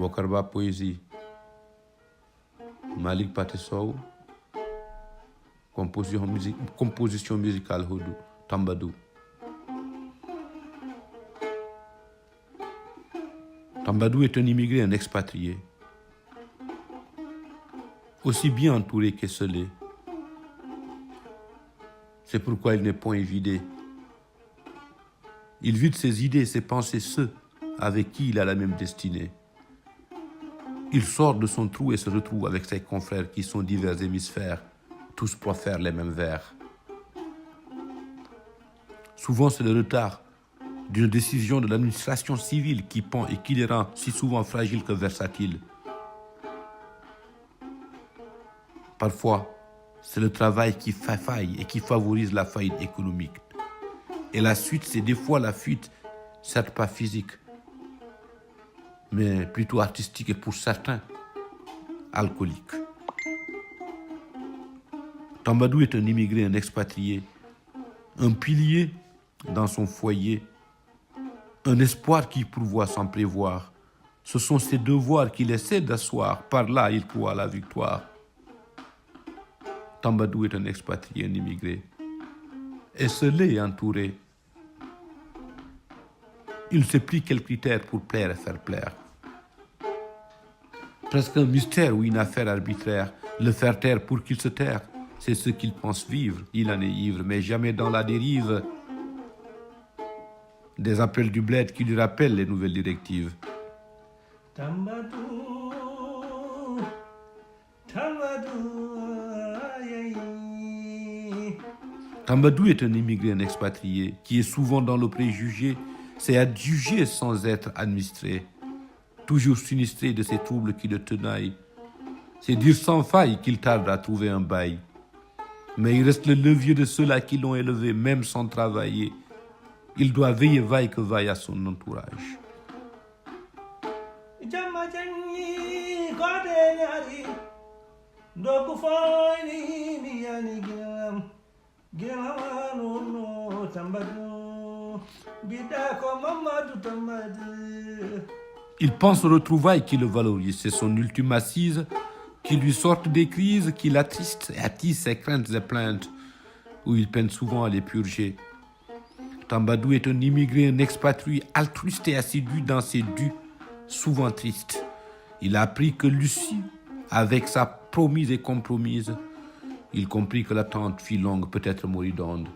Bokarba poésie. Malik Pathé Sow, composition musicale Houdou, Tambadou. Tambadou est un immigré, un expatrié, aussi bien entouré qu'esselé. C'est pourquoi il n'est point évidé. Il vide ses idées, ses pensées, ceux avec qui il a la même destinée. Il sort de son trou et se retrouve avec ses confrères qui sont divers hémisphères, tous profèrent les mêmes vers. Souvent, c'est le retard d'une décision de l'administration civile qui pend et qui les rend si souvent fragiles que versatiles. Parfois, c'est le travail qui fait faille et qui favorise la faillite économique. Et la suite, c'est des fois la fuite, certes pas physique, mais plutôt artistique et pour certains, alcoolique. Tambadou est un immigré, un expatrié, un pilier dans son foyer, un espoir qui pourvoit sans prévoir. Ce sont ses devoirs qu'il essaie d'asseoir, par là il croit à la victoire. Tambadou est un expatrié, un immigré, esselé et entouré. Il ne sait plus quels critères pour plaire et faire plaire. Presque un mystère ou une affaire arbitraire, le faire taire pour qu'il se taire, c'est ce qu'il pense vivre. Il en est ivre, mais jamais dans la dérive des appels du bled qui lui rappellent les nouvelles directives. Tambadou, Tambadou, aïe, aïe. Tambadou est un immigré, un expatrié, qui est souvent dans le préjugé, c'est adjugé sans être administré, toujours sinistré de ces troubles qui le tenaillent. C'est dire sans faille qu'il tarde à trouver un bail. Mais il reste le levier de ceux-là qui l'ont élevé, même sans travailler. Il doit veiller vaille que vaille à son entourage. Il pense aux retrouvailles qui le valorisent, c'est son ultime assise, qui lui sortent des crises, qui l'attristent et attise ses craintes et plaintes, où il peine souvent à les purger. Tambadou est un immigré, un expatrié, altruiste et assidu dans ses dus, souvent tristes. Il a appris que Lucie, avec sa promise et compromise, il comprit que l'attente fut longue, peut-être moribonde.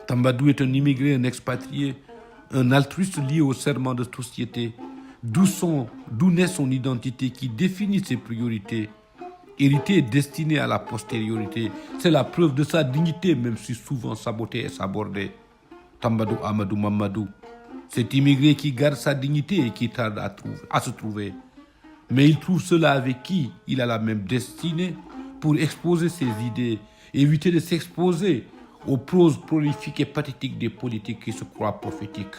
Tambadou est un immigré, un expatrié, un altruiste lié au serment de société, d'où naît son identité qui définit ses priorités. Hérité et destiné à la postériorité, c'est la preuve de sa dignité, même si souvent sabotée et sabordée. Tambadou Amadou Mamadou, cet immigré qui garde sa dignité et qui tarde à se trouver. Mais il trouve ceux-là avec qui il a la même destinée pour exposer ses idées, éviter de s'exposer aux proses prolifiques et pathétiques des politiques qui se croient prophétiques.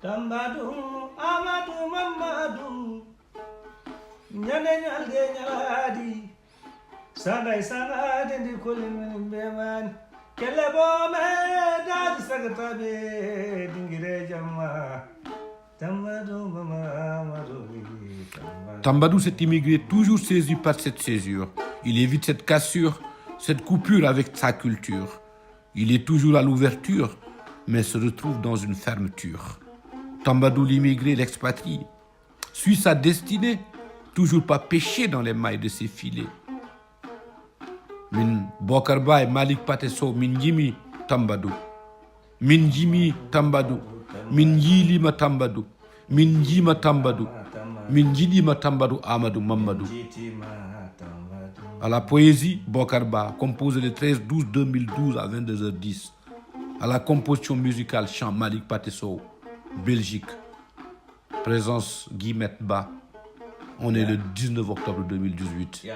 Tambadou, Amadou, Mamadou, Tambadou, cet immigré, toujours saisi par cette césure. Il évite cette cassure, cette coupure avec sa culture. Il est toujours à l'ouverture, mais se retrouve dans une fermeture. Tambadou, l'immigré, l'expatrié, suit sa destinée, toujours pas péché dans les mailles de ses filets. Min Bokarba et Malik Pathé Sow, min jimi Tambadou. Min jimi Tambadou. Min jilima Tambadou. Min jima Tambadou. Min jidima Tambadou Amadou Mamadou. À la poésie, Bokarba, composé le 13-12-2012 à 22h10. À la composition musicale, chant Malik Pathé Sow, Belgique. Présence Guillemette Ba. On est le 19 octobre 2018.